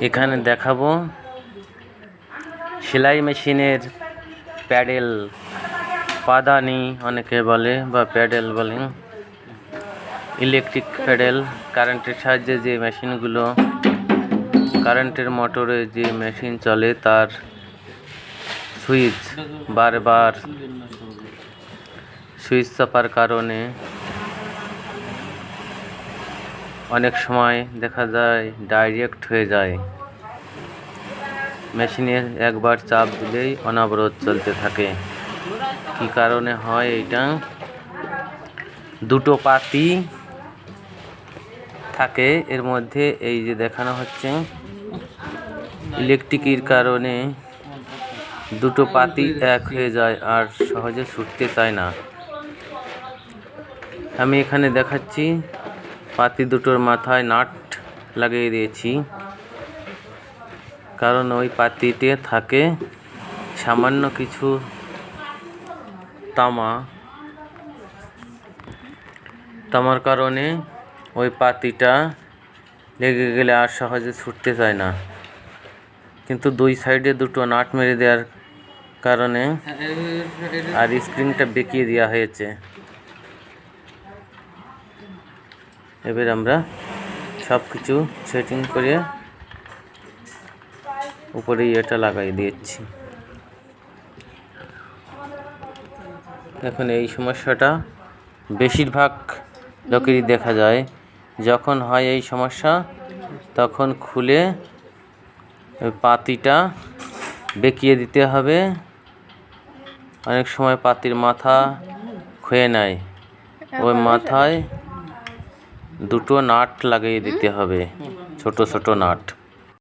এখানে দেখাবো সেলাই মেশিনের প্যাডেল, পাদানি অনেকে বলে বা প্যাডেল বলে। ইলেকট্রিক প্যাডেল, কারেন্টের সাহায্যে যে মেশিনগুলো, কারেন্টের মোটরে যে মেশিন চলে তার সুইচ বারবার সুইচ চাপার কারণে অনেক সময় দেখা যায় ডাইরেক্ট হয়ে যায়। মেশিনে একবার চাপ দিলেই অনবরত চলতে থাকে। কি কারণে হয় এটা? দুটো পাতি থাকে এর মধ্যে, এই যে দেখানো হচ্ছে, ইলেকট্রিকের কারণে দুটো পাতি এক হয়ে যায় আর সহজে ছুটতে চায় না। আমি এখানে দেখাচ্ছি পাতি দুটোর মাথায় নাট লাগিয়ে দিয়েছি, কারণ ওই পাতিতে থাকে সামান্য কিছু তামার কারণে ওই পাতিটা লেগে গেলে আর সহজে ছুটতে চায় না। কিন্তু দুই সাইডে দুটো নাট মেরে দেওয়ার কারণে আর স্প্রিংটা বেঁকিয়ে দেওয়া হয়েছে। এবার আমরা সব কিছু সেটিং করে উপরে এটা লাগাই দিয়েছি। এখন এই সমস্যাটা বেশিরভাগ লোকেরই দেখা যায়। যখন হয় এই সমস্যা তখন খুলে পাতিটা বেঁকিয়ে দিতে হবে। অনেক সময় পাতির মাথা ক্ষয়ে নেয়, ওই মাথায় দুটো নাট লাগিয়ে দিতে হবে, ছোট ছোট নাট।